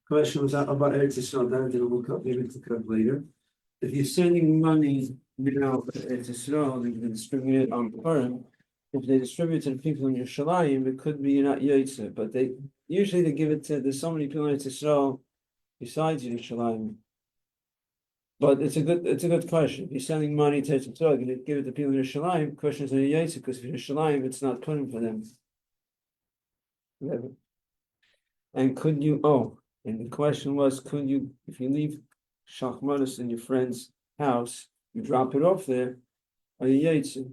question was about Eretz Yisrael. That I didn't look up. Maybe to look up later. If you're sending money now to Eretz Yisrael, they can distribute it on Purim. If they distribute to the people in Yerushalayim, it could be you're not Yotze, but they usually give it to. There's so many people in Eretz Yisrael besides Yerushalayim. But it's a good question. If you're sending money to Eretz Yisrael, you're going to give it to people in Yerushalayim. Question is, are you Yotze? Because for Yerushalayim, it's not Purim for them. And could you? Oh. And the question was, could you, if you leave shachmanis in your friend's house, you drop it off there, are you yotze?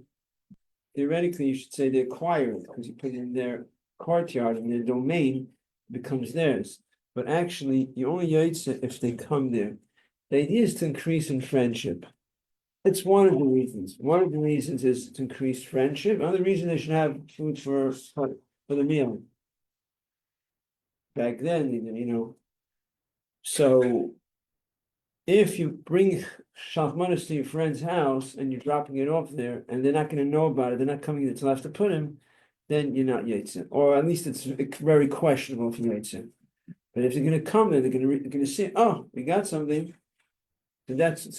Theoretically, you should say they acquire it because you put it in their courtyard and their domain becomes theirs. But actually, you only yotze if they come there. The idea is to increase in friendship. It's one of the reasons. One of the reasons is to increase friendship. Another reason they should have food for the meal. Back then, So, if you bring shachmanis to your friend's house and you're dropping it off there, and they're not going to know about it, they're not coming until after Purim, then you're not yotze, or at least it's very questionable if you're yotze. But if they're going to come there, they're going to see, oh, we got something. So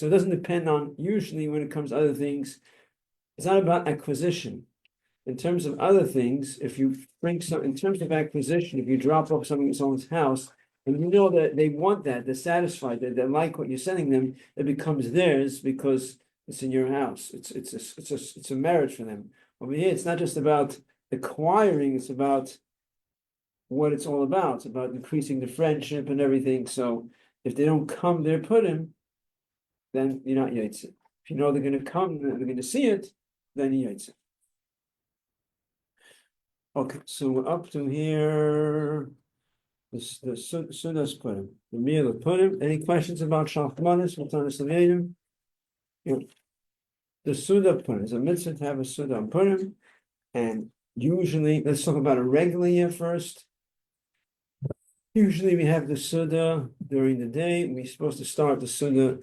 it doesn't depend on. Usually, when it comes to other things, it's not about acquisition. In terms of other things, if you bring some, in terms of acquisition, if you drop off something in someone's house. And you know that they want that, they're satisfied, they like what you're sending them, it becomes theirs because it's in your house. It's a marriage for them. Over here, it's not just about acquiring, it's about what it's all about. It's about increasing the friendship and everything. So if they don't come there, Purim, then you're not yotze. If you know they're going to come, they're going to see it, then you're yotze. Okay, so we're up to here. The Sudas Purim, the meal of Purim. Any questions about Shalchmanis? Yeah. The Suda Purim is a mitzvah to have a Suda on Purim, and usually, let's talk about a regular year first. Usually, we have the Suda during the day. We're supposed to start the Suda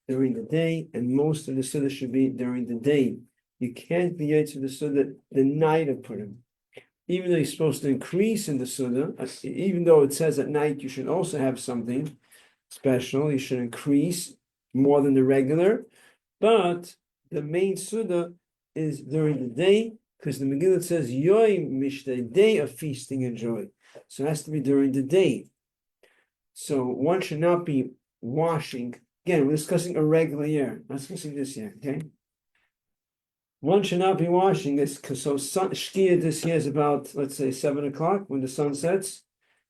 during the day, and most of the Suda should be during the day. You can't be yotze the Suda the night of Purim. Even though you're supposed to increase in the Suda, even though it says at night you should also have something special, you should increase more than the regular, but the main Suda is during the day, because the Megillah says, Yoim Mishtei, day of feasting and joy. So it has to be during the day. So one should not be washing. Again, we're discussing a regular year, not discussing this year, okay? One should not be washing this because Shkia this year is about, let's say, 7 o'clock when the sun sets.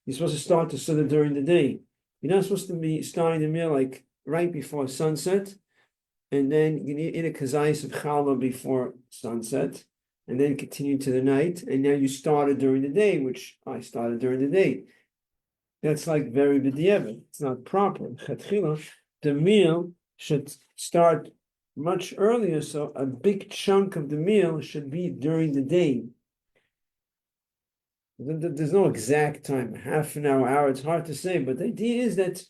You're supposed to start the Suda during the day. You're not supposed to be starting the meal like right before sunset, and then you eat a kazayis of challah before sunset, and then continue to the night, and now you started during the day, which I started during the day. That's like very b'diavad. It's not proper. The meal should start much earlier, so a big chunk of the meal should be during the day. There's no exact time, half an hour, it's hard to say, but the idea is that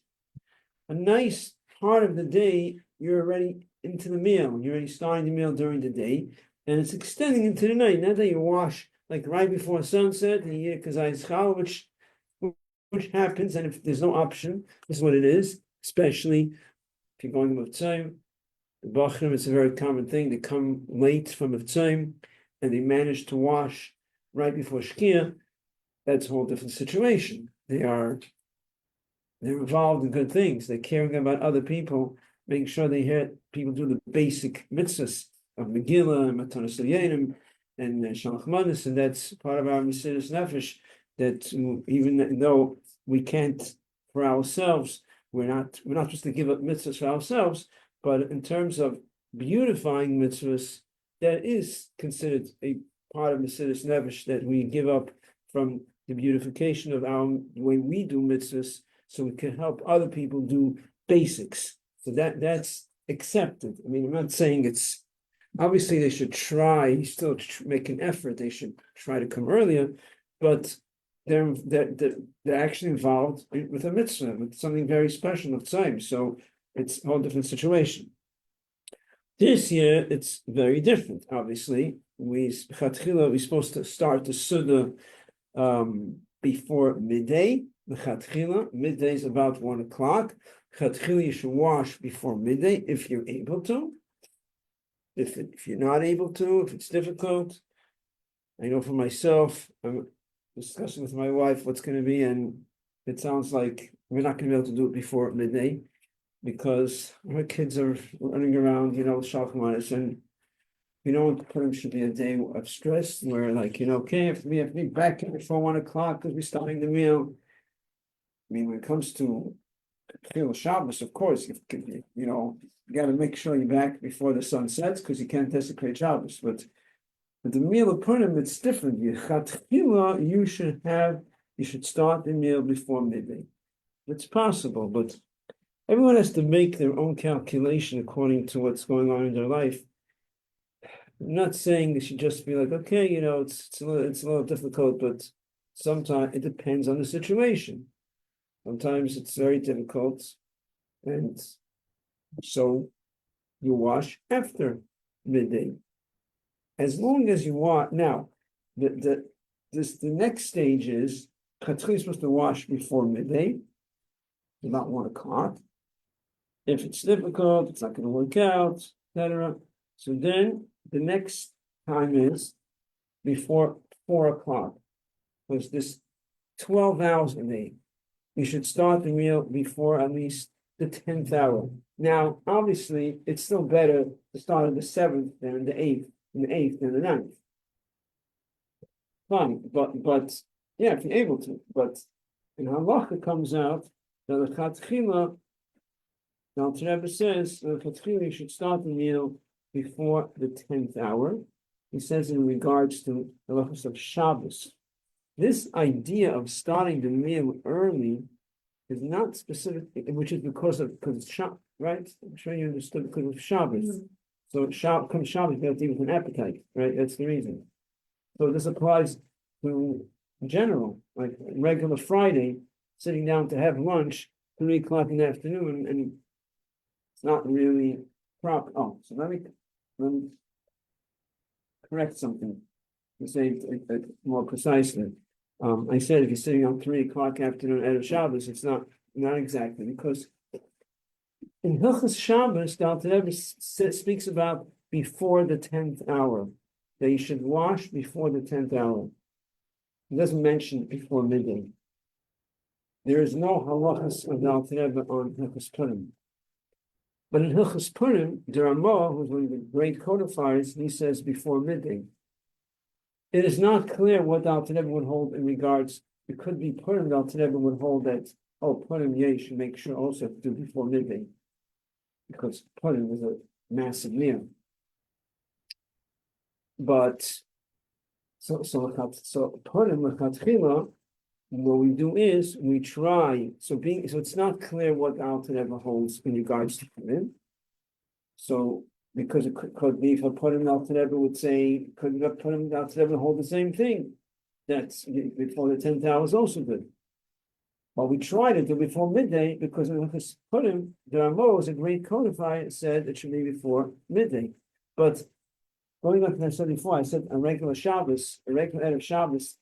a nice part of the day, you're already into the meal, you're already starting the meal during the day, and it's extending into the night. Not that you wash like right before sunset and you eat a kazayis chal, which happens, and if there's no option, this is what it is, especially if you're going with time. The Bachrim, it's a very common thing. They come late from the time and they manage to wash right before Shkia. That's a whole different situation. They're involved in good things. They're caring about other people, making sure they hear people do the basic mitzvahs of Megillah and Matanos Yenim and Shalchmanis, and that's part of our Mesiras Nefesh. That even though we can't for ourselves, we're not supposed to give up mitzvahs for ourselves. But in terms of beautifying mitzvahs, that is considered a part of Mesiras Nefesh that we give up from the beautification of the way we do mitzvahs, so we can help other people do basics. So that's accepted. I mean, I'm not saying it's obviously they should try, still make an effort. They should try to come earlier, but they're actually involved with a mitzvah, with something very special of time. So it's a whole different situation. This year, it's very different. Obviously, we're supposed to start the Suda before midday, L'chatchila, midday is about 1 o'clock. L'chatchila, you should wash before midday if you're able to. If you're not able to, if it's difficult, I know for myself, I'm discussing with my wife what's going to be, and it sounds like we're not going to be able to do it before midday because our kids are running around, Shalchamanis, and Purim should be a day of stress where, okay, if we have to be back before 1 o'clock because we're starting the meal. I mean, when it comes to Chil Shabbos, of course, you got to make sure you're back before the sun sets because you can't desecrate Shabbos. But with the meal of Purim, it's different. You should start the meal before midday. It's possible, but everyone has to make their own calculation according to what's going on in their life. I'm not saying they should just be like, okay, it's a little difficult, but sometimes it depends on the situation. Sometimes it's very difficult, and so you wash after midday. As long as you wash now, the next stage is Chatzri is supposed to wash before midday, about 1 o'clock. If it's difficult, it's not going to work out, etc. So then the next time is before 4 o'clock. Because this 12 hours a day. You should start the meal before at least the 10th hour. Now, obviously, it's still better to start at the 7th than the 8th, and the 8th than the 9th. Fine, but yeah, if you're able to. But in halacha comes out that the Chatchila, the Alter Rebbe says, the Chatchila should start the meal before the 10th hour. He says in regards to the halachas of Shabbos. This idea of starting the meal early is not specific, which is because it's Shabbos, right? I'm sure you understood because of Shabbos. Mm-hmm. So comes Shabbos, you have to eat with an appetite, right? That's the reason. So this applies to general, like regular Friday, sitting down to have lunch 3 o'clock in the afternoon, and it's not really proper. Oh, so let me correct something to say it more precisely. I said if you're sitting on 3 o'clock afternoon at Shabbos, it's not exactly, because in Hilchos Shabbos, the Alter Rebbe speaks about before the 10th hour, that you should wash before the 10th hour. He doesn't mention before midday. There is no halachas of the Alter Rebbe on Hilchos Purim. But in Hilchos Purim, the Ramah, who's one of the great codifiers, he says before midday. It is not clear what the Alter Rebbe would hold in regards. It could be Purim. The Alter Rebbe would hold that, Purim, you should make sure also to do before midday, because Purim is a massive meal. But so Purim l'chatchila, what we do is we try. So it's not clear what the Alter Rebbe holds in regards to Purim. So, because it could be, if a Purim Alter Rebbe would say, could a Purim Alter Rebbe hold the same thing? That's before the 10th hour is also good. But we try to do before midday because in Purim, the Ramah is a great codifier, said it should be before midday. But going back to what I said before, I said a regular Shabbos, a regular Erev Shabbos,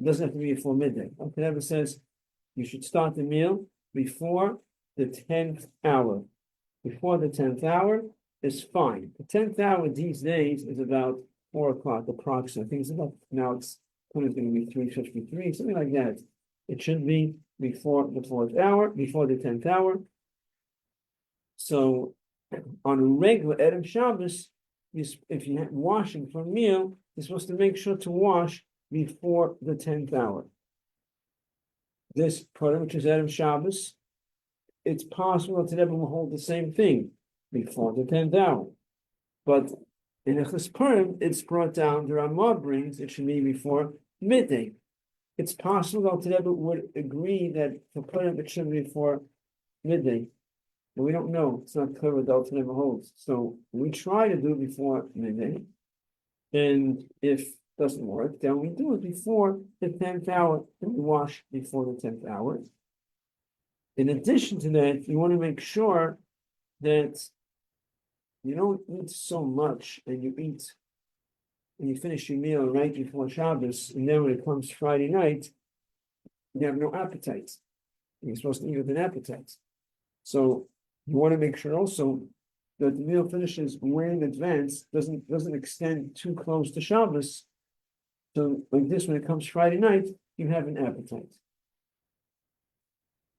doesn't have to be before midday. Alter Rebbe says you should start the meal before the 10th hour. Before the 10th hour is fine. The 10th hour these days is about 4 o'clock approximately. I think it's about, now it's going to be 3:53, something like that. It should be before the 4th hour, before the 10th hour. So on a regular Erev Shabbos, if you're washing for a meal, you're supposed to make sure to wash before the 10th hour. This Purim, which is Erev Shabbos, it's possible that everyone will hold the same thing before the 10th hour. But in Hilchos Purim, it's brought down, the Ramah brings, it should be before midday. It's possible that Rebbe would agree that for Purim it should be before midday. But we don't know. It's not clear what the Alter Rebbe holds. So we try to do it before midday. And if it doesn't work, then we do it before the 10th hour, and we wash before the 10th hour. In addition to that, you want to make sure that you don't eat so much, and you finish your meal right before Shabbos, and then when it comes Friday night, you have no appetite. You're supposed to eat with an appetite. So you want to make sure also that the meal finishes way in advance, doesn't extend too close to Shabbos. So like this, when it comes Friday night, you have an appetite.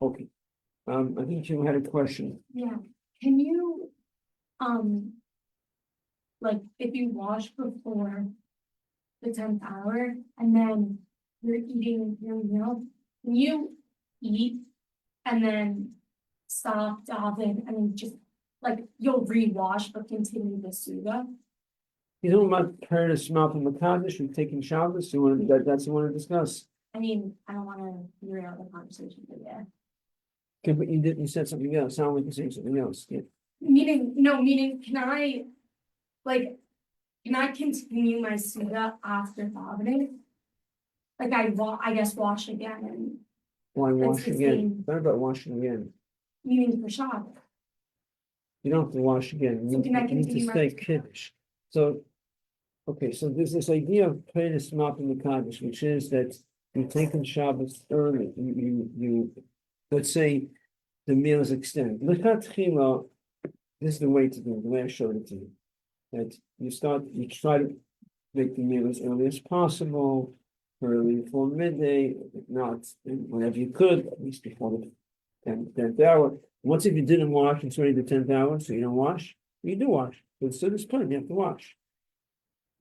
Okay. I think you had a question. Yeah, can you, like, if you wash before the 10th hour and then you're eating your meal, can you eat and then stop, daven, and then just, like, you'll rewash but continue the suga? You don't want Paradis Mouth and Makadish and taking Shabbos, you want that's you want to discuss. I mean, I don't wanna derail the conversation, but yeah. Okay, but you said something else, sound like you're saying something else, yeah. Meaning, can I continue my suga after davening? Like I guess wash again and Why wash the again? same. What about washing again? meaning for Shabbos. You don't have to wash again, So you can I need to continue my- stay Kiddush. So, okay, so there's this idea of Paradis Mouth and Makadish, which is that you take in Shabbos early, let's say the meal is extended. L'chatchila, this is the way to do it, the way I showed it to you. That you try to make the meal as early as possible, early before midday, if not, whenever you could, at least before the 10th hour. Once if you didn't wash, it's already the 10th hour, so you don't wash, you do wash. But still this point, you have to wash.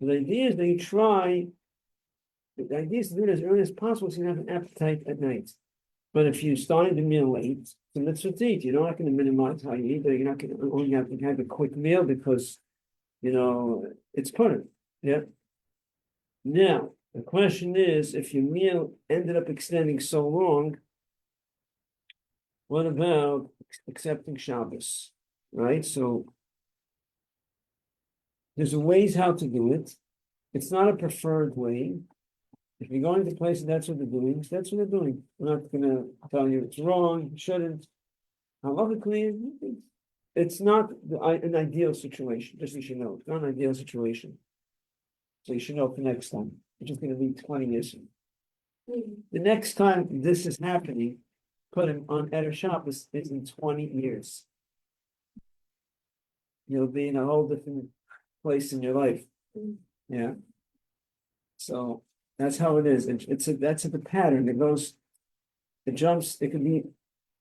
The idea is that you try, the idea is to do it as early as possible so you have an appetite at night. But if you started the meal late, then that's what eat. You're not going to minimize how you eat, but you're not going to only have to have a quick meal because it's Purim. Yeah. Now, the question is, if your meal ended up extending so long, what about accepting Shabbos? Right? So there's ways how to do it. It's not a preferred way. If you're going to places, that's what they're doing. That's what they're doing. We're not going to tell you it's wrong, you shouldn't. Halachically, it's not an ideal situation. Just so you should know, it's not an ideal situation. So you should know for next time. You're just going to be 20 years. The next time this is happening, put him on Adar Shabbos is in 20 years. You'll be in a whole different place in your life. Yeah. So that's how it is. That's the pattern. It jumps, it could be,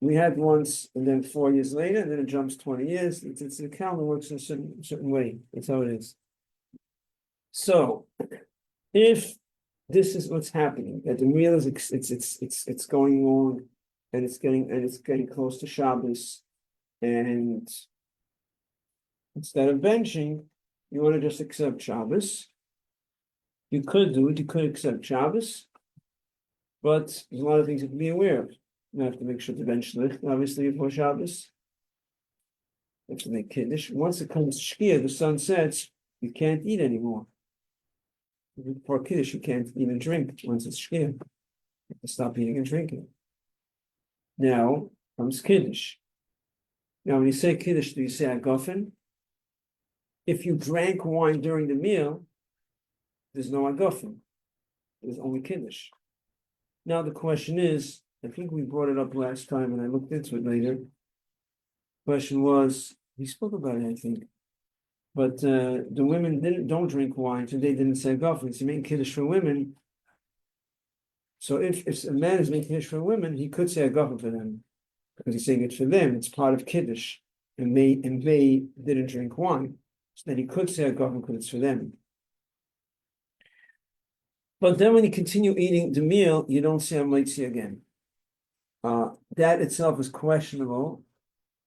we had once and then 4 years later, and then it jumps 20 years. It's the calendar works in a certain way. That's how it is. So if this is what's happening, that the meal is it's going on and it's getting close to Shabbos, and instead of benching, you want to just accept Shabbos. You could do it, you could accept Shabbos, but there's a lot of things you have to be aware of. You have to make sure to bench lich, obviously, before Shabbos. You have to make Kiddush. Once it comes Shkia, the sun sets, you can't eat anymore. Before Kiddush, you can't even drink once it's Shkia. You have to stop eating and drinking. Now comes Kiddush. Now, when you say Kiddush, do you say Agofen? If you drank wine during the meal, there's no Agofen. There's only Kiddush. Now the question is, I think we brought it up last time and I looked into it later. Question was, we spoke about it, I think. But the women don't drink wine, so they didn't say Agofen. It's making Kiddush for women. So if a man is making Kiddush for women, he could say Agofen for them. Because he's saying it for them, it's part of Kiddush. And they didn't drink wine. So then he could say Agofen because it's for them. But then when you continue eating the meal, you don't say Amaitzi again. That itself is questionable.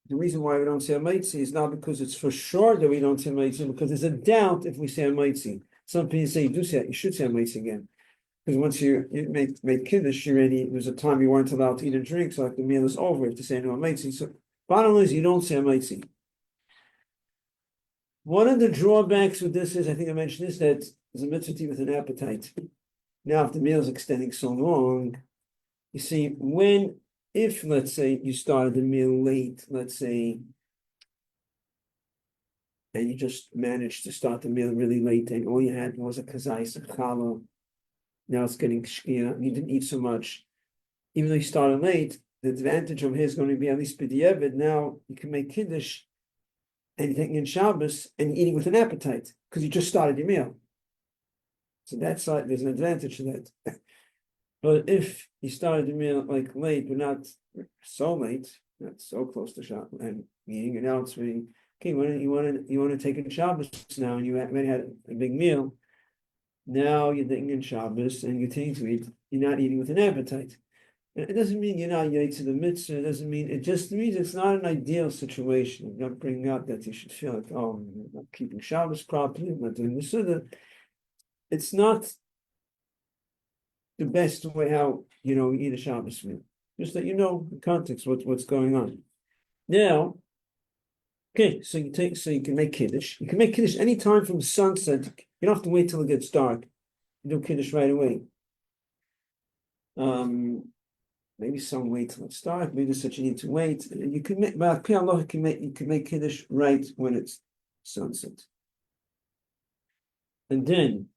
The reason why we don't say Amaitzi is not because it's for sure that we don't say Amaitzi, because there's a doubt if we say Amaitzi. Some people say you should say Amaitzi again. Because once you make Kiddush, there's a time you weren't allowed to eat and drink, so like the meal is over, you have to say no Amaitzi. So bottom line is you don't say Amaitzi. One of the drawbacks with this is, I think I mentioned this, that there's a mitzvah to eat with an appetite. Now, if the meal is extending so long, you see, if let's say you started the meal late, let's say, and you just managed to start the meal really late, and all you had was a kazais, a challah, now it's getting shkia, you didn't eat so much, even though you started late, the advantage of here is going to be at least b'diavad. Now you can make kiddush and you're taking in Shabbos and you're eating with an appetite because you just started your meal. So that's like there's an advantage to that. But if you started the meal like late, but not so late, not so close to Shabbos and eating, and now it's really okay. You want to take in Shabbos now, and you already had a big meal. Now you're taking in Shabbos and you're taking to eat. You're not eating with an appetite. It doesn't mean you're not yet to the mitzvah. It doesn't mean it just means it's not an ideal situation. I'm not bringing up that you should feel like, oh, I'm not keeping Shabbos properly. I'm not doing the Suda. It's not the best way how you eat a Shabbos meal. Just that you know the context, what's going on. Now, okay, so you can make kiddush. You can make kiddush any time from sunset. You don't have to wait till it gets dark. You do kiddush right away. Maybe some wait till it's dark. Maybe there's such a need to wait. You can make, but you can make kiddush right when it's sunset. And then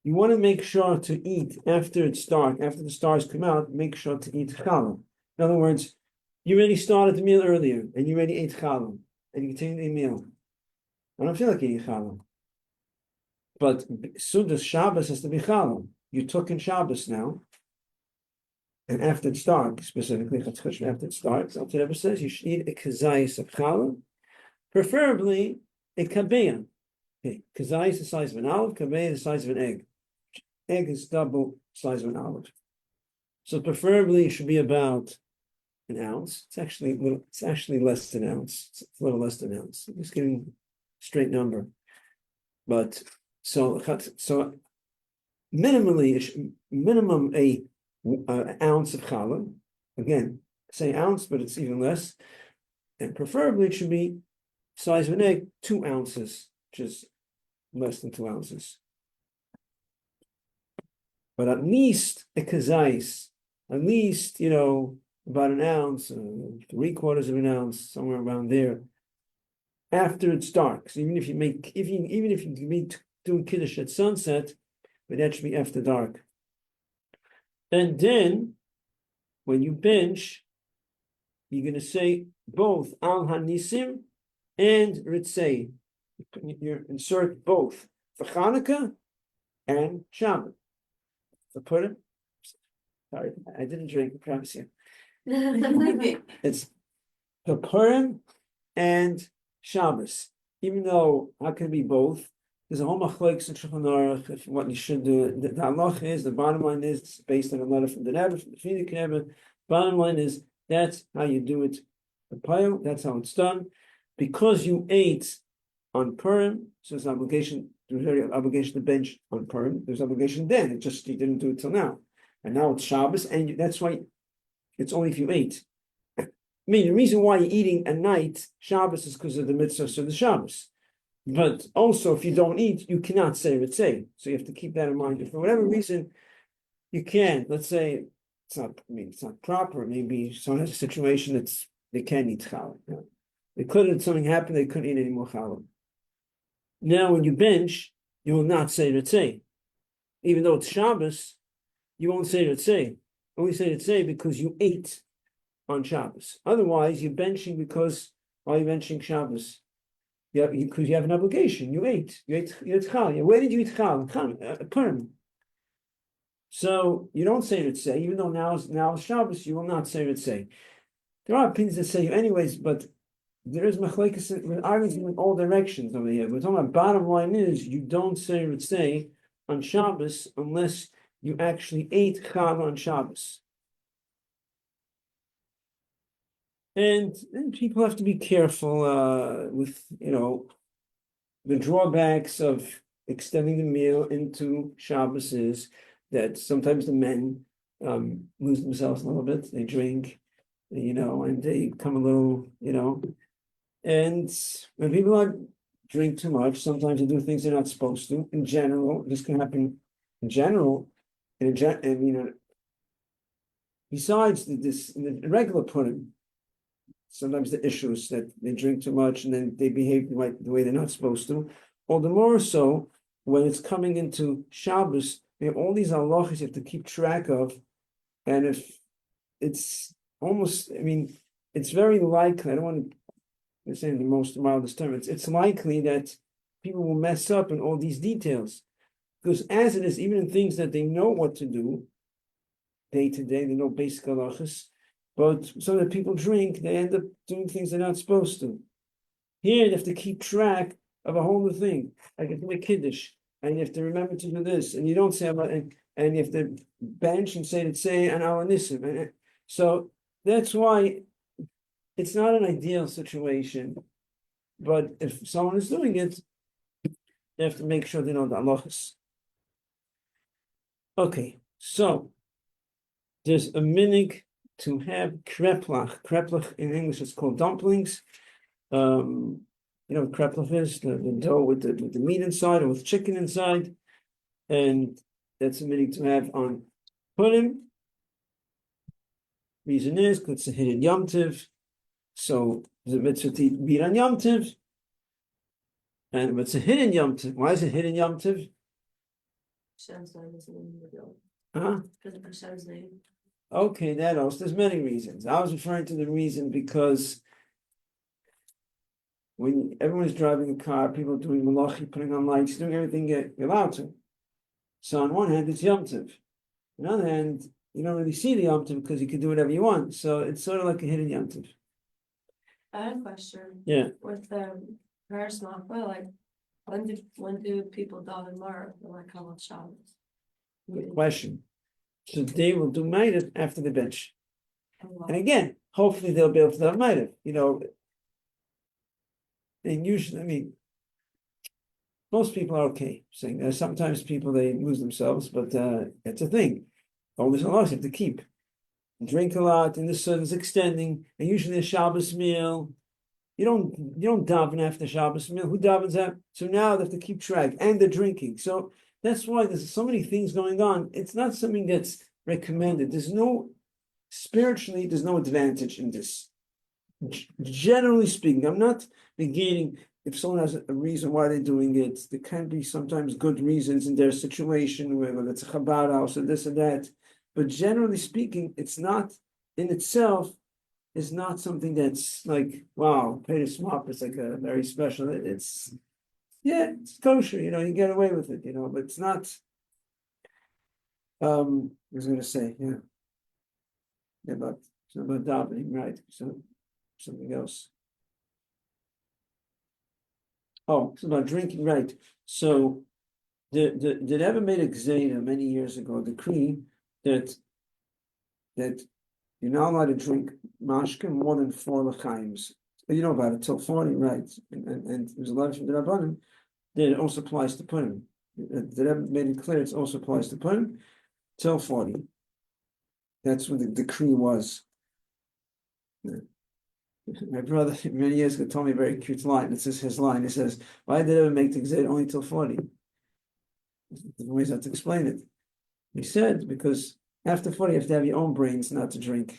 you want to make sure to eat after it's dark, after the stars come out. Make sure to eat challah. In other words, you already started the meal earlier, and you already ate challah, and you continue the meal. I don't feel like eating challah, but Sudas Shabbos has to be challah. You took in Shabbos now. And after it's dark, specifically after it's dark, so Rebbe says you should eat a kazayis of challah, preferably a kabeya. Okay, kazayis is the size of an olive, kabeya is the size of an egg. Egg is double the size of an olive. So preferably it should be about an ounce. It's actually less than an ounce. It's a little less than an ounce. I'm just giving a straight number. But so minimum a ounce of challah. Again, say ounce, but it's even less. And preferably it should be size of an egg, 2 ounces, which is less than 2 ounces. But at least a kazais, at least, about an ounce, 3/4 of an ounce, somewhere around there, after it's dark. So even if you be doing kiddush at sunset, but that should be after dark. And then, when you bench, you're going to say both Al Hanisim and Ritzei. You insert both for Hanukkah and Shabbat. For Purim, sorry, I didn't drink, I promise you. It's for Purim and Shabbos. Even though how can it be both? There's a whole machlokes in Shulchan Aruch if what you should do. The halach is, the bottom line is, it's based on a letter from the Rebbe, from the Frierdiker Rebbe. Bottom line is, that's how you do it. The pile, that's how it's done. Because you ate on Purim, so there's an obligation. There's an obligation to bench on Purim. There's obligation then. It just you didn't do it till now, and now it's Shabbos, and that's why it's only if you ate. I mean, the reason why you're eating at night Shabbos is because of the mitzvah of the Shabbos. But also, if you don't eat, you cannot say ritzei. So you have to keep that in mind. If for whatever reason you can't, let's say it's not proper. Maybe someone has a situation that's they can't eat challah. They couldn't. Something happened. They couldn't eat any more challah. Now, when you bench, you will not say ritzei, even though it's Shabbos. You won't say ritzei. Only say ritzei because you ate on Shabbos. Otherwise, you're benching because why are you benching Shabbos? Because you have an obligation. You ate challah. Where did you eat challah? Purim. So you don't say ritzei, even though now is Shabbos. You will not say ritzei. There are opinions that say you anyways, but there is machlekes arguments in all directions over here. We're talking about bottom line is you don't say ritzei on Shabbos unless you actually ate challah on Shabbos. And people have to be careful with, the drawbacks of extending the meal into Shabbos is that sometimes the men lose themselves a little bit. They drink, and they become a little, and when people drink too much, sometimes they do things they're not supposed to. In general, this can happen in general, and besides this, in the regular Purim, sometimes the issue is that they drink too much and then they behave the way they're not supposed to. All the more so when it's coming into Shabbos, they have all these halachas you have to keep track of. And if it's almost, I mean, it's very likely, I don't want to say in the most mildest term, it's likely that people will mess up in all these details. Because as it is, even in things that they know what to do, day to day, they know basic halachas, but so that people drink, they end up doing things they're not supposed to. Here, you have to keep track of a whole new thing. Like if you make kiddush, and you have to remember to do this, and you don't say about, and you have to bench and say an alanissim. So that's why it's not an ideal situation. But if someone is doing it, they have to make sure they know the halachas. Okay, so there's a minig to have kreplach. Kreplach in English is called dumplings. You know what kreplach is? The dough with the meat inside or with chicken inside. And that's a minig to have on Purim. Reason is because it's a hidden Yom Tiv. So there's a mitzvah to eat on Yom Tiv. And it's a hidden Yom Tiv. Why is it hidden Yom Tiv? Hashem's name is in the middle. Huh? Because of Hashem's name. Okay, that also. There's many reasons. I was referring to the reason because when everyone's driving a car, people are doing malachi, putting on lights, doing everything you're allowed to. So on one hand, it's Yom Tov. On the other hand, you don't really see the Yom Tov because you can do whatever you want. So it's sort of like a hidden Yom Tov. I had a question. Yeah. With the Paris Machma, like when do people daven Mar like how much Shabbos? Good question. So they will do Ma'ariv after the bench. And why? And again, hopefully they'll be able to have Ma'ariv. You know, and usually, I mean, most people are okay saying sometimes people they lose themselves, but it's a thing. All this halachas you have to keep. Drink a lot, and the sun is extending, and usually a Shabbos meal. You don't daven after Shabbos meal. Who davens after? So now they have to keep track, and they're drinking. So that's why there's so many things going on. It's not something that's recommended. Spiritually, there's no advantage in this. Generally speaking, I'm not negating if someone has a reason why they're doing it. There can be sometimes good reasons in their situation, whether it's a Chabad house or this or that. But generally speaking, it's not in itself is not something that's like, wow, pay the smop is like a very special. It's kosher, you get away with it, but it's not. I was gonna say, but it's not about davening, right? So something else. Oh, it's about drinking, right? So the Rebbe made a gzeira many years ago, a decree that you're not allowed to drink mashke more than 4 l'chaims. You know about it till 40, right? And there's a lot from the Rabbanim that it also applies to Purim. The Rebbe made it clear it also applies to Purim till 40. That's what the decree was. My brother many years ago told me a very cute line. It says his line. He says, "Why did Rebbe make the gzeira only till 40?" There's ways how to explain it. He said because after 40, you have to have your own brains not to drink.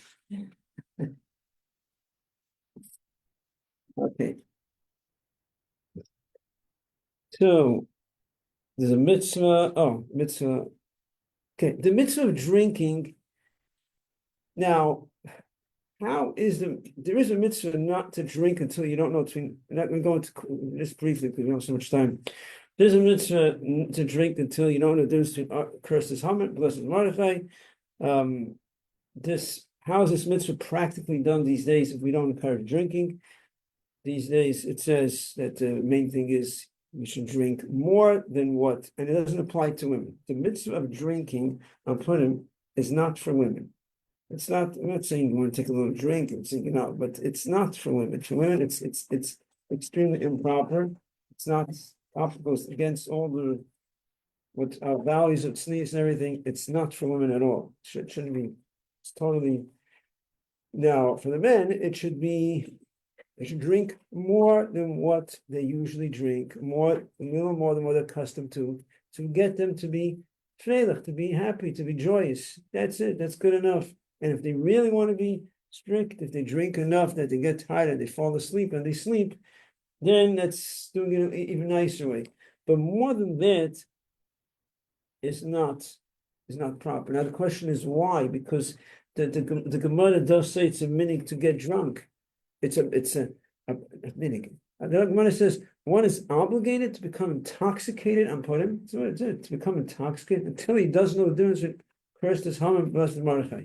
Okay. So there's a mitzvah. Oh, mitzvah. Okay, the mitzvah of drinking. Now, there is a mitzvah not to drink until you don't know between. I'm not going to go into this briefly because we don't have so much time. There's a mitzvah to drink until you don't know the difference between curses Haman, blessed Mordechai. How is this mitzvah practically done these days if we don't encourage drinking? These days it says that the main thing is we should drink more than what, and it doesn't apply to women. The mitzvah of drinking on Purim is not for women. It's not. I'm not saying you want to take a little drink and think but it's not for women. For women, it's extremely improper. It's not goes against all what our values of tznius and everything. It's not for women at all. Shouldn't be. It's totally. Now for the men, it should be. They should drink more than what they usually drink, a little more than what they're accustomed to get them to be freilich, to be happy, to be joyous. That's it. That's good enough. And if they really want to be strict, if they drink enough that they get tired and they fall asleep and they sleep, then that's doing it an even nicer way. But more than that is not proper. Now the question is why? Because the Gemara does say it's a minig to get drunk. It's a minig. The Gemara says one is obligated to become intoxicated on Purim. That's what it is, to become intoxicated until he doesn't know the difference between cursed is Haman and blessed is Mordechai.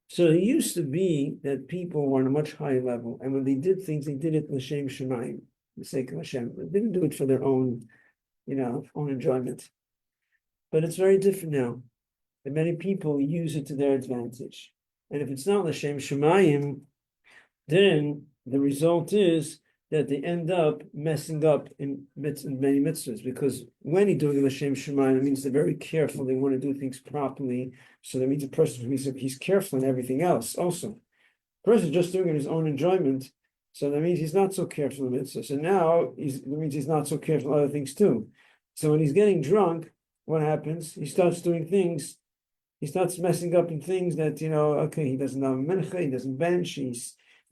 So it used to be that people were on a much higher level, and when they did things, they did it l'shem shemayim, the sake of Hashem. They didn't do it for their own, own enjoyment. But it's very different now. And many people use it to their advantage. And if it's not l'shem shemayim, then the result is that they end up messing up in many mitzvahs, because when you're doing l'shem shemayim, it means they're very careful. They want to do things properly. So that means the person he's careful in everything else. Also, the person just doing it his own enjoyment. So that means he's not so careful in mitzvahs. So now that means he's not so careful in other things too. So when he's getting drunk, what happens? He starts doing things. He starts messing up in things that okay, he doesn't have a mincha, he doesn't bench, he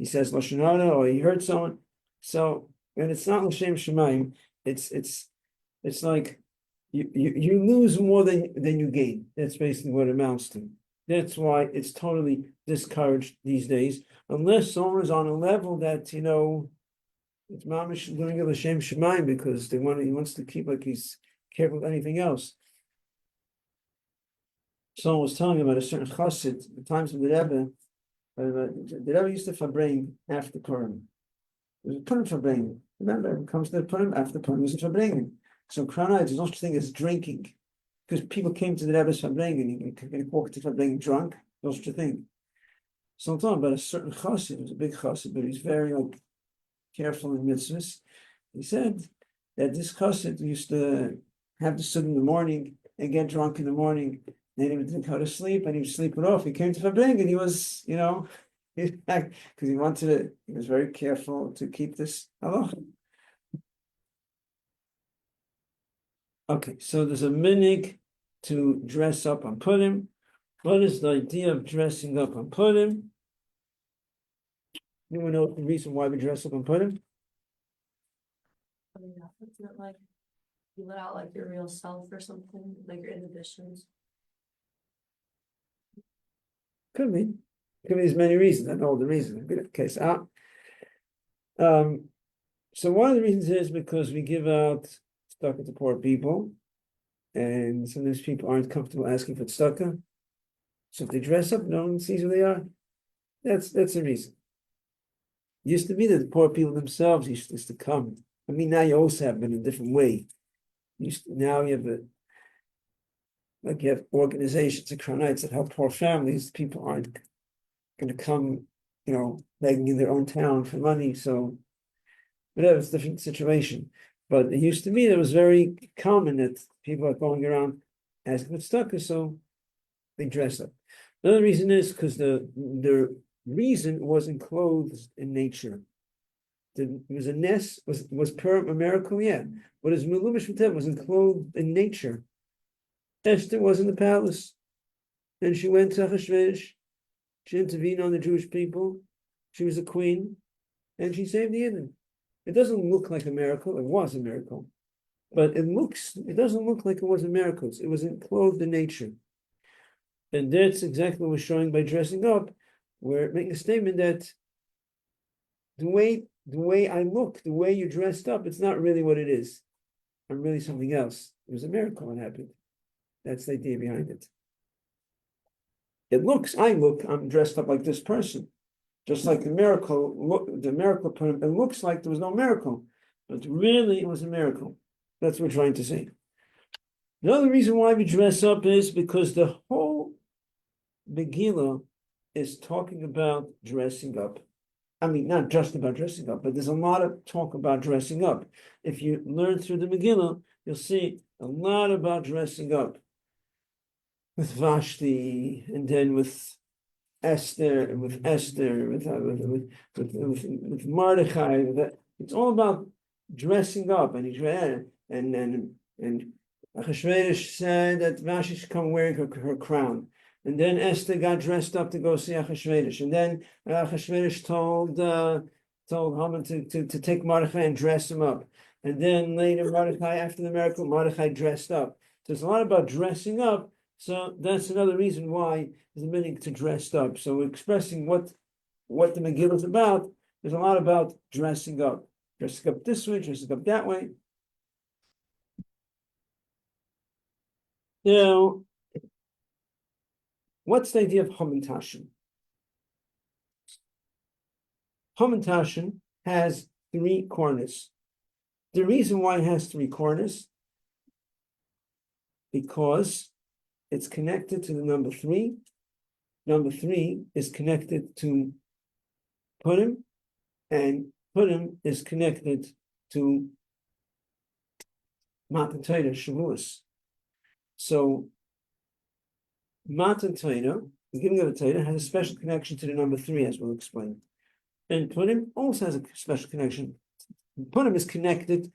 says lashon hara, or he hurt someone. So when it's not l'shem shemayim, it's like you lose more than you gain. That's basically what it amounts to. That's why it's totally discouraged these days, unless someone is on a level that it's mamish doing it l'shem shemayim because he wants to keep like he's careful with anything else. Someone was telling about a certain chassid, the times of the Rebbe used to fabring after Purim. It was a Purim fabring. Remember, it comes to the Purim, after Purim, it was a fabring. So Kranai, there's no such thing as drinking. Because people came to the Rebbe's fabring and you can walk to fabring drunk, no such a thing. So I'm talking about a certain chassid, it was a big chassid, but he's very careful in mitzvahs. He said that this chassid used to have to sit in the morning and get drunk in the morning. Then he would think how to sleep, and he would sleep it off. He came to Fabring, and he was, because he was very careful to keep this halacha. Okay, so there's a minig to dress up on Purim. What is the idea of dressing up on Purim? Anyone know the reason why we dress up on Purim? It's not like you let out like your real self or something, like your inhibitions. Could be. There's many reasons. I know the reason. Okay, so one of the reasons is because we give out tzedakah to poor people, and sometimes people aren't comfortable asking for tzedakah. So if they dress up, no one sees who they are. That's the reason. It used to be that the poor people themselves used to come. I mean, now you also have it in a different way. Now you have you have organizations and kronites that help poor families. People aren't going to come, begging in their own town for money. So, whatever, it's a different situation. But it used to be that it was very common that people are going around asking for tzedakah, so they dress up. Another reason is because the reason was enclosed in nature. Was a nest, was Purim a miracle? Yeah. But as Melumish V'Tev was enclosed in nature. Esther was in the palace, and she went to Achashverosh. She intervened on the Jewish people. She was a queen, and she saved the Yidden. It doesn't look like a miracle. It was a miracle, but it doesn't look like it was a miracle. It was enclosed in nature, and that's exactly what we're showing by dressing up. We're making a statement that the way I look, the way you dressed up, it's not really what it is. I'm really something else. It was a miracle that happened. That's the idea behind it. I'm dressed up like this person. Just like the miracle Purim, it looks like there was no miracle, but really it was a miracle. That's what we're trying to say. The other reason why we dress up is because the whole Megillah is talking about dressing up. I mean, not just about dressing up, but there's a lot of talk about dressing up. If you learn through the Megillah, you'll see a lot about dressing up. With Vashti, and then with Esther, with Mordechai. It's all about dressing up, and Achashverosh said that Vashti should come wearing her crown, and then Esther got dressed up to go see Achashverosh, and then Achashverosh told Haman to take Mordechai and dress him up, and then later Mordechai, after the miracle, Mordechai dressed up. So there's a lot about dressing up. So that's another reason why there's a meaning to dressed up. So we're expressing what the Megillah is about. There's a lot about dressing up this way, dressing up that way. Now, what's the idea of Hamantashen? Hamantashen has 3 corners. The reason why it has 3 corners, because it's connected to the number 3. Number 3 is connected to Purim, and Purim is connected to Matan Torah, Shavuos. So Matan Torah, the giving of the Torah, has a special connection to the number 3, as we'll explain. And Purim also has a special connection. Purim is connected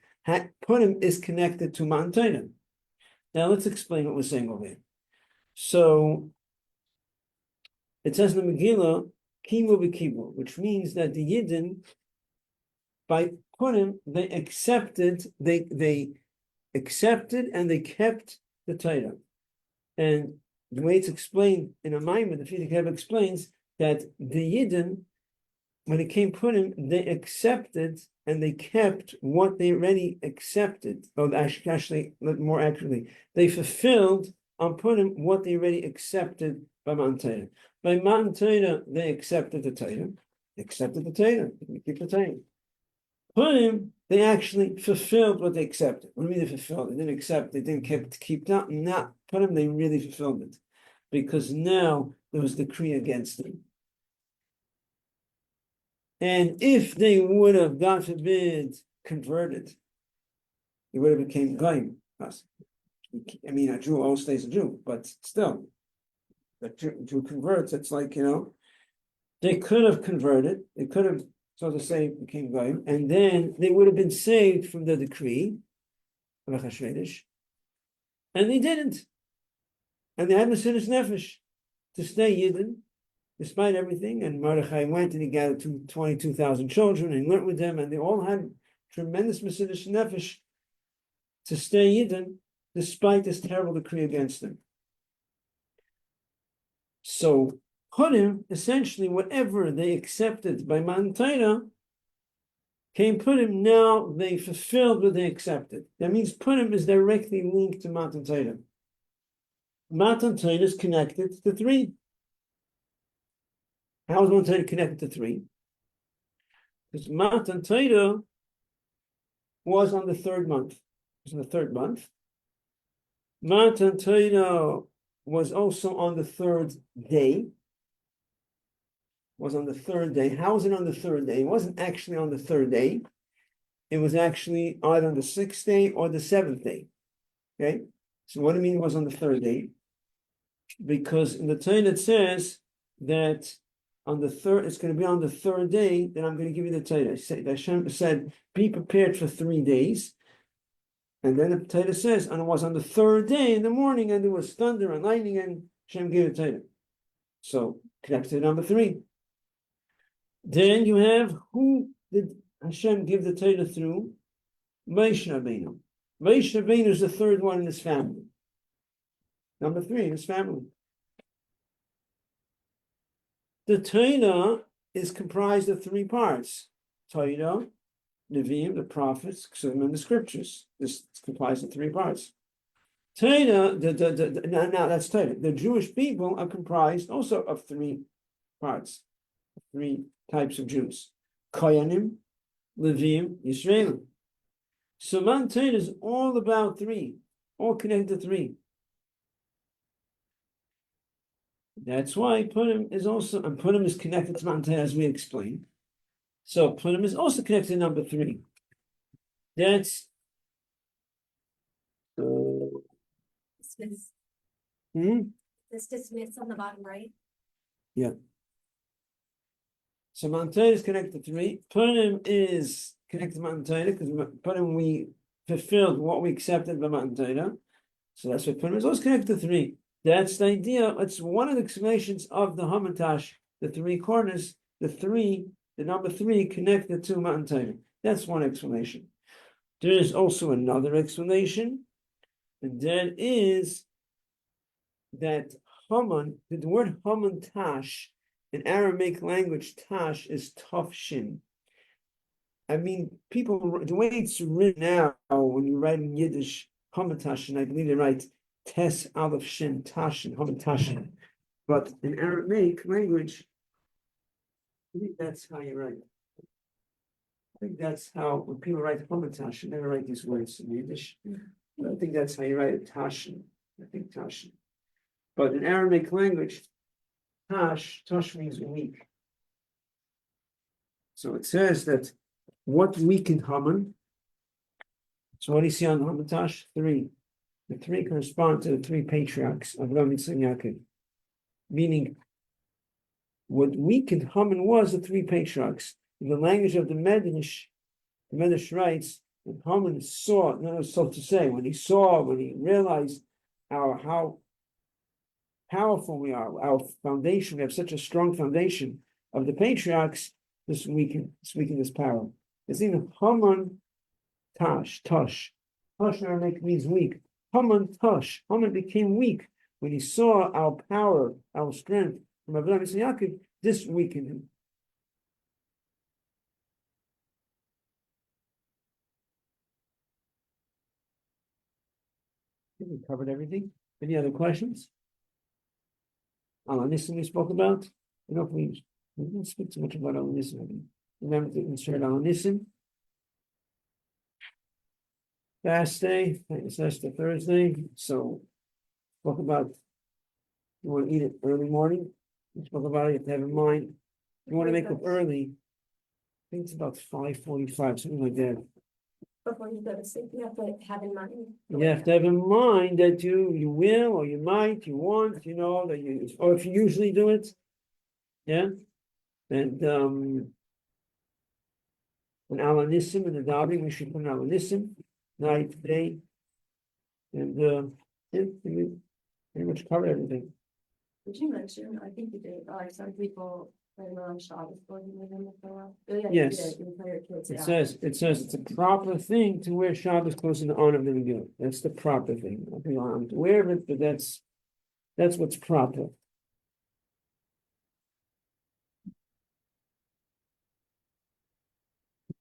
to Matan Torah. Now let's explain what we're saying over here. So it says in the Megillah, Kimu b'kimu, which means that the Yidden, by Purim, they accepted and they kept the Torah. And the way it's explained in a Maimon, the Frierdiker Rebbe explains that the Yidden, when it came Purim, they accepted and they kept what they already accepted. Or actually, more accurately, they fulfilled on Purim what they already accepted by Matan Torah. By Matan Torah, they accepted the Torah. They keep the Torah. Purim, they actually fulfilled what they accepted. What do you mean they fulfilled? They didn't accept, they didn't keep that. Not Purim, they really fulfilled it. Because now there was decree against them. And if they would have, God forbid, converted, they would have became goyim. I mean, a Jew always stays a Jew, but still, a Jew converts, it's like, they could have converted, they could have, so to say, became goyim, and then they would have been saved from the decree of Achashverosh, and they didn't. And they had Mesiras Nefesh to stay Yidden, despite everything. And Mordechai went and he gathered 22,000 children and went with them, and they all had tremendous Mesiras Nefesh to stay Yidden, despite this terrible decree against them. So Purim, essentially, whatever they accepted by Matan Torah, came Purim, now they fulfilled what they accepted. That means Purim is directly linked to Matan Torah. Matan Torah is connected to 3. How is Matan Torah connected to 3? Because Matan Torah was on the 3rd month. It was in the 3rd month. Matan Torah was also on the 3rd day. Was on the 3rd day. How was it on the 3rd day? It wasn't actually on the 3rd day. It was actually either on the 6th day or the 7th day. Okay? So what do you mean it was on the 3rd day? Because in the Torah it says that on the 3rd, it's going to be on the 3rd day that I'm going to give you the Torah. Hashem said, be prepared for 3 days. And then the Torah says, and it was on the 3rd day in the morning, and there was thunder and lightning, and Hashem gave the Torah. So, connect to number 3. Then you have, who did Hashem give the Torah through? Moshe Rabbeinu. Moshe Rabbeinu is the 3rd one in his family. Number 3 in his family. The Torah is comprised of 3 parts. Torah, Nevi'im, the prophets, and the scriptures. This is comprised of 3 parts. Torah, now that's Torah. The Jewish people are comprised also of 3 parts, 3 types of Jews. Koyanim, Levim, Yisraelim. So Matan Torah is all about 3, all connected to 3. That's why Purim is also, and Purim is connected to Matan Torah, as we explained. So Purim is also connected to number 3. That's Dismiss. hmm? This dismiss on the bottom right. Yeah. So Matan Torah is connected to 3. Purim is connected to Matan Torah because Purim we fulfilled what we accepted by Matan Torah. So that's why Purim is also connected to 3. That's the idea. It's one of the explanations of the Hamantash, the 3 corners, the number 3 connected to Matan Torah. That's one explanation. There is also another explanation, and that is that Haman, the word Haman Tash, in Aramaic language, Tash is tough shin. I mean, people, the way it's written now, when you write in Yiddish, Haman Tash, and I believe they write Tes Aleph Shin Tashin, Haman Tashin. But in Aramaic language, I think that's how you write. I think that's how, when people write Haman Tash, they never write these words in Yiddish. But I think that's how you write it, Tashin. I think Tashin. But in Aramaic language, Tash means weak. So it says that what weakened Haman. So what do you see on Haman Tash? 3. The 3 correspond to the 3 patriarchs of Avraham, Yitzchak, and Yaakov. Meaning, what weakened Haman was the 3 patriarchs. In the language of the Medrash writes that Haman saw, so to say, when he realized how powerful we are, our foundation, we have such a strong foundation of the patriarchs, this weakened his power. It's even Haman Tosh in Aramaic means weak. Haman became weak when he saw our power, our strength from Avraham and Yaakov. This weakened him. I think we covered everything. Any other questions? Alanism we spoke about. You know, if we didn't speak too much about Alanism. Remember to insert Alanism. Fast day, it's the Thursday. So spoke about you want to eat it early morning. We spoke about it, you have to have in mind. You want to make up early. I think it's about 5:45, something like that. Before you go to sleep, you have to have in mind. You have to have in mind that you will, or you might, you want, that you, or if you usually do it. Yeah. And an Alanissim and the davening, we should put an Alanissim night, day. And we pretty much cover everything. Did you mention, I think you did, like some people, when on Shabbos, going with them for a while? Oh, yeah, Yes. you did, you tell your kids, It yeah. says it's a proper thing to wear Shabbos clothes in the honor of the Megillah. That's the proper thing. I'm aware of it, but that's what's proper.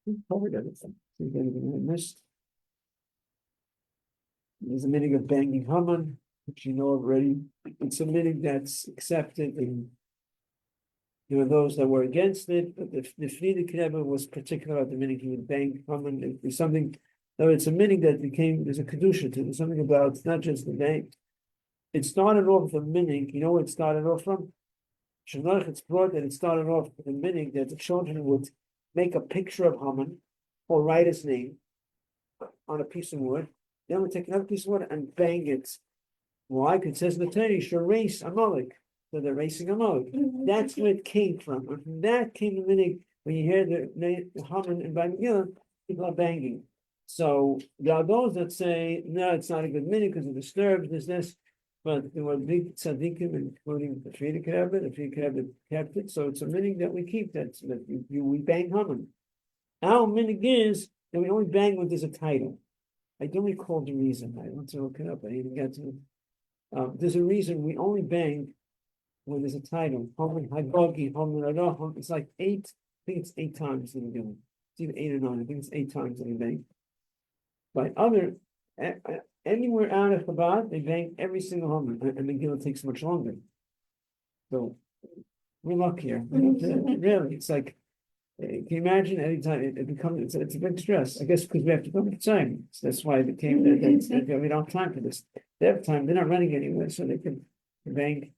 We covered everything. See if anything I missed. There's a meaning of banging Haman, which you know already. It's a meaning that's accepted in those that were against it, but the Frierdiker Rebbe was particular about the meaning he would bang Haman. There's something, though it's a meaning that there's a kedusha to it. There's something about not just the bang. It started off with a meaning. You know where it started off from? Shemach, it's brought that it started off with a meaning that the children would make a picture of Haman or write his name on a piece of wood. Then would take another piece of wood and bang it. Why? Because it says in the Torah, you should race Amalek. So they're racing Amalek. That's where it came from. And from that came the meaning when you hear the Haman and by Megillah, people are banging. So there are those that say, no, it's not a good meaning because it disturbs this. But there were big tzaddikim, including the Frierdiker Rebbe kept it. So it's a meaning that we keep, that we bang Haman. Our meaning is that we only bang when there's a title. I don't recall the reason. I want to look it up. I didn't get to it. There's a reason we only bang when there's a title. Haman Hagogi, Haman Arah. It's like 8. I think it's 8 times in the Megillah. It's either 8 or 9. I think it's 8 times that we bang. By other, anywhere out of Chabad, they bang every single Haman, and the Megillah takes much longer. So we're luckier. Really, it's like, can you imagine any time it becomes it's a big stress? I guess because we have to come to time. So that's why it became that we don't have time for this. They have time, they're not running anywhere, so they can bang,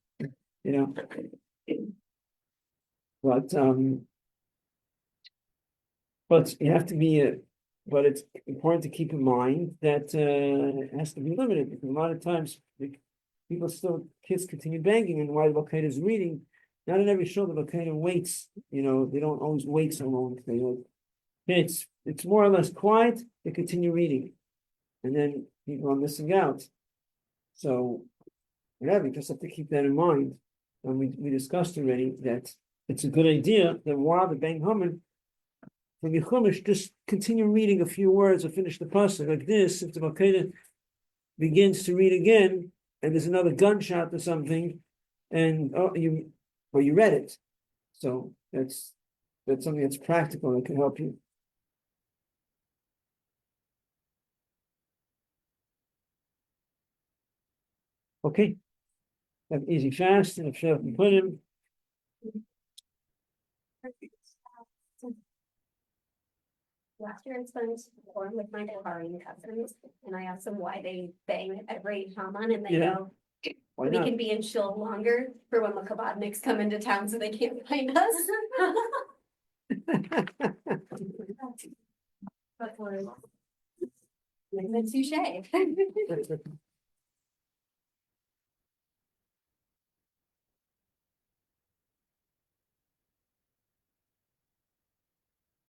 But you have to be but it's important to keep in mind that it has to be limited, because a lot of times kids continue banging, and while the Bakayda is reading, not in every show the Bakayda waits, they don't always wait so long. It's more or less quiet, they continue reading, and then people are missing out. So we just have to keep that in mind. And we discussed already that it's a good idea that while the bang Haman, from your Chumash, just continue reading a few words or finish the pasuk like this. If the Bakayda begins to read again, and there's another gunshot or something, and you read it. So that's something that's practical that can help you. Okay. Have easy fast and if you put him. Last year I spent Purim with my Bahraini cousins, and I asked them why they bang every Haman, and they Yeah. go, Why we not? can be in shul longer for when the Kabadniks come into town so they can't find us. But for, like, touche.